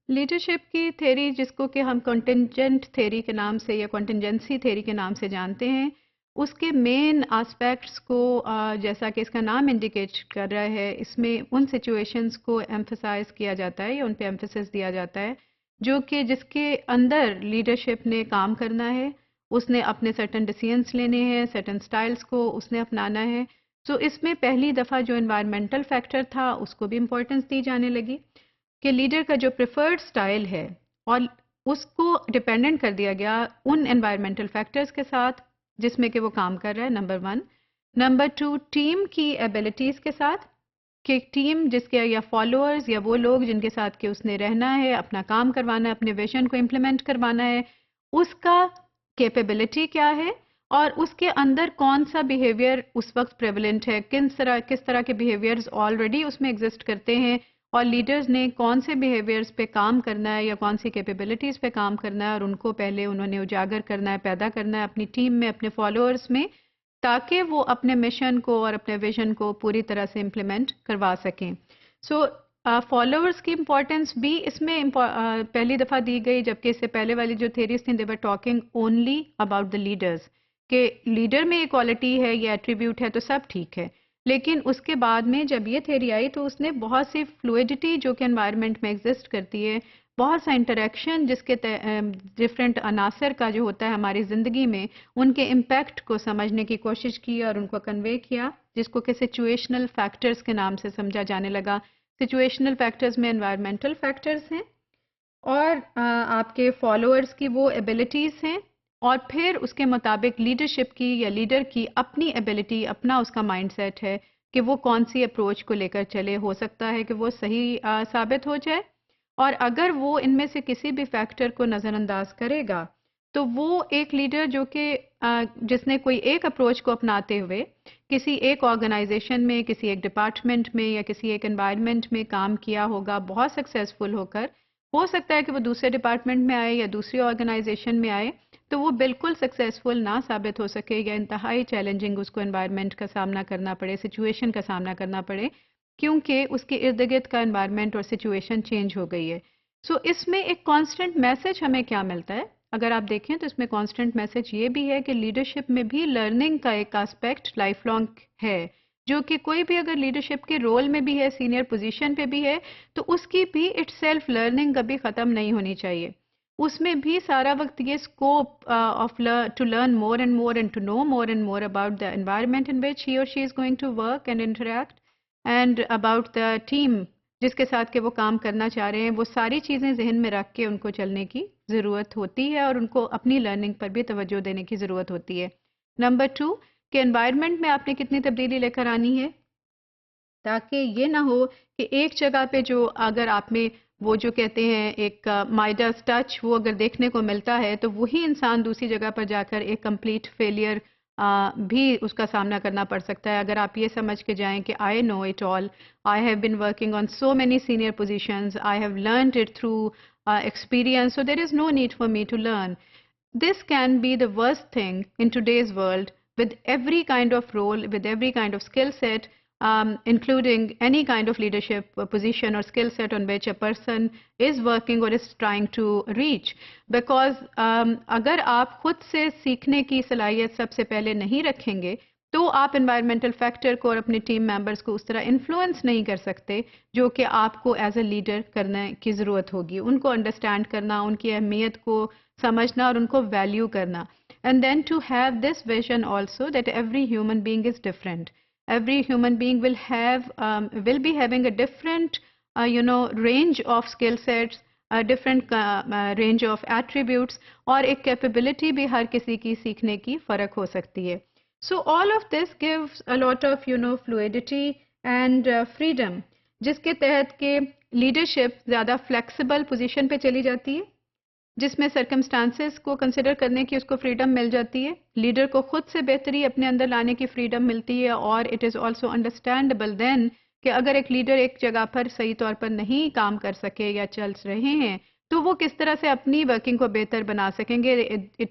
Leadership کی theory جس کو کہ ہم کنٹنجنٹ تھیری کے نام سے یا کنٹنجنسی تھیری کے نام سے جانتے ہیں، اس کے مین آسپیکٹس کو جیسا کہ اس کا نام انڈیکیٹ کر رہا ہے، اس میں ان سچویشنز کو ایمفسائز کیا جاتا ہے یا ان پہ ایمفسس دیا جاتا ہے جو کہ جس کے اندر لیڈرشپ نے کام کرنا ہے، اس نے اپنے سرٹن ڈیسیژنس لینے ہیں، سرٹن سٹائلز کو اس نے اپنانا ہے. سو اس میں پہلی دفعہ جو انوائرمنٹل فیکٹر تھا اس کو بھی امپورٹنس دی جانے لگی کہ لیڈر کا جو پریفرڈ سٹائل ہے اور اس کو ڈپینڈنٹ کر دیا گیا ان انوائرمنٹل فیکٹرز کے ساتھ جس میں کہ وہ کام کر رہا ہے، نمبر 1. نمبر 2، ٹیم کی ایبلٹیز کے ساتھ کہ ٹیم جس کے یا فالوورز یا وہ لوگ جن کے ساتھ کہ اس نے رہنا ہے، اپنا کام کروانا ہے، اپنے ویژن کو امپلیمنٹ کروانا ہے، اس کا کیپیبلٹی کیا ہے اور اس کے اندر کون سا بیہیویئر اس وقت پریولنٹ ہے، کس طرح کے بیہیویئرز آلریڈی اس میں ایگزسٹ کرتے ہیں اور لیڈرز نے کون سے بیہیویئرز پہ کام کرنا ہے یا کون سی کیپیبلٹیز پہ کام کرنا ہے اور ان کو پہلے انہوں نے اجاگر کرنا ہے، پیدا کرنا ہے اپنی ٹیم میں، اپنے فالوورز میں، تاکہ وہ اپنے مشن کو اور اپنے ویژن کو پوری طرح سے امپلیمنٹ کروا سکیں. سو فالوورز کی امپورٹنس بھی اس میں پہلی دفعہ دی گئی، جبکہ اس سے پہلے والی جو تھیریز تھیں they were talking only about the leaders کہ لیڈر میں یہ کوالٹی ہے، یہ ایٹریبیوٹ ہے تو سب ٹھیک ہے. لیکن اس کے بعد میں جب یہ تھیری آئی تو اس نے بہت سی فلوئڈٹی جو کہ انوائرمنٹ میں ایگزسٹ کرتی ہے، بہت سا انٹریکشن جس کے ڈفرینٹ عناصر کا جو ہوتا ہے ہماری زندگی میں، ان کے امپیکٹ کو سمجھنے کی کوشش کی اور ان کو کنوے کیا، جس کو کہ سچویشنل فیکٹرز کے نام سے سمجھا جانے لگا. سچویشنل فیکٹرز میں انوائرمنٹل فیکٹرز ہیں اور آپ کے فالوورز کی وہ ایبلٹیز ہیں اور پھر اس کے مطابق لیڈرشپ کی یا لیڈر کی اپنی ایبلٹی، اپنا اس کا مائنڈ سیٹ ہے کہ وہ کون سی اپروچ کو لے کر چلے. ہو سکتا ہے کہ وہ صحیح ثابت ہو جائے اور اگر وہ ان میں سے کسی بھی فیکٹر کو نظر انداز کرے گا تو وہ ایک لیڈر جو کہ جس نے کوئی ایک اپروچ کو اپناتے ہوئے کسی ایک آرگنائزیشن میں، کسی ایک ڈپارٹمنٹ میں یا کسی ایک انوائرمنٹ میں کام کیا ہوگا بہت سکسیزفل ہو کر، ہو سکتا ہے کہ وہ دوسرے ڈپارٹمنٹ میں آئے یا دوسری آرگنائزیشن میں آئے تو وہ بالکل سکسیزفل نہ ثابت ہو سکے یا انتہائی چیلنجنگ اس کو انوائرمنٹ کا سامنا کرنا پڑے، سچویشن کا سامنا کرنا پڑے، کیونکہ اس کے ارد گرد کا انوائرمنٹ اور سچویشن چینج ہو گئی ہے. سو اس میں ایک کانسٹنٹ میسج ہمیں کیا ملتا ہے؟ اگر آپ دیکھیں تو اس میں کانسٹنٹ میسج یہ بھی ہے کہ لیڈرشپ میں بھی لرننگ کا ایک آسپیکٹ لائف لانگ ہے، جو کہ کوئی بھی اگر لیڈرشپ کے رول میں بھی ہے، سینئر پوزیشن پہ بھی ہے، تو اس کی بھی اٹ سیلف لرننگ کبھی ختم نہیں ہونی چاہیے. اس میں بھی سارا وقت یہ scope of to learn more and more and to know more and more about the environment in which he اور she is going to work and interact and about the team جس کے ساتھ کہ وہ کام کرنا چاہ رہے ہیں، وہ ساری چیزیں ذہن میں رکھ کے ان کو چلنے کی ضرورت ہوتی ہے اور ان کو اپنی لرننگ پر بھی توجہ دینے کی ضرورت ہوتی ہے. نمبر 2 کہ انوائرمنٹ میں آپ نے کتنی تبدیلی لے کر آنی ہے تاکہ یہ نہ ہو کہ ایک جگہ پہ جو اگر آپ میں وہ جو کہتے ہیں ایک مائڈس ٹچ وہ اگر دیکھنے کو ملتا ہے تو وہی انسان دوسری جگہ پر جا کر ایک کمپلیٹ فیلئر بھی اس کا سامنا کرنا پڑ سکتا ہے. اگر آپ یہ سمجھ کے جائیں کہ I know it all, I have been working on so many senior positions, I have learned it through experience, so there is no need for me to learn. This can be the worst thing in today's world with every kind of role, with every kind of skill set, including any kind of leadership position or skill set on which a person is working or is trying to reach. Because اگر آپ خود سے سیکھنے کی صلاحیت سب سے پہلے نہیں رکھیں گے تو آپ انوائرمنٹل فیکٹر کو اور اپنے ٹیم ممبرس کو اس طرح انفلوئنس نہیں کر سکتے جو کہ آپ کو ایز اے لیڈر کرنے کی ضرورت ہوگی. ان کو انڈرسٹینڈ کرنا، ان کی اہمیت کو سمجھنا اور ان کو ویلیو کرنا. And then to have this vision also that every human being is different. Every human being will be having a different range of skill sets, a different range of attributes اور ایک capability بھی ہر کسی کی سیکھنے کی فرق ہو سکتی ہے. So all of this gives a lot of fluidity and freedom جس کے تحت کہ لیڈرشپ زیادہ فلیکسیبل پوزیشن پہ چلی جاتی ہے، جس میں سرکمسٹانسز کو کنسیڈر کرنے کی اس کو فریڈم مل جاتی ہے. لیڈر کو خود سے بہتری اپنے اندر لانے کی فریڈم ملتی ہے اور اٹ از آلسو انڈرسٹینڈیبل دین کہ اگر ایک لیڈر ایک جگہ پر صحیح طور پر نہیں کام کر سکے یا چل رہے ہیں تو وہ کس طرح سے اپنی ورکنگ کو بہتر بنا سکیں گے.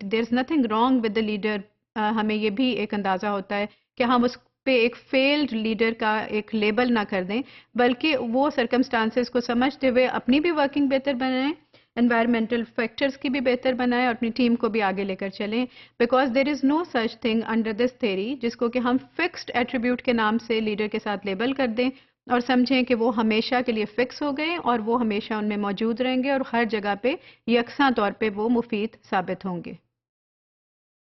There is nothing wrong with the leader. ہمیں یہ بھی ایک اندازہ ہوتا ہے کہ ہم اس پہ ایک فیلڈ لیڈر کا ایک لیبل نہ کر دیں، بلکہ وہ سرکمسٹانسز کو سمجھتے ہوئے اپنی بھی ورکنگ بہتر بنائیں، انوائرمنٹل فیکٹرز کی بھی بہتر بنائیں اور اپنی ٹیم کو بھی آگے لے کر چلیں. Because there is no such thing under this theory جس کو کہ ہم فکسڈ ایٹریبیوٹ کے نام سے لیڈر کے ساتھ لیبل کر دیں اور سمجھیں کہ وہ ہمیشہ کے لیے فکس ہو گئے اور وہ ہمیشہ ان میں موجود رہیں گے اور ہر جگہ پہ یکساں طور پہ وہ مفید ثابت ہوں گے.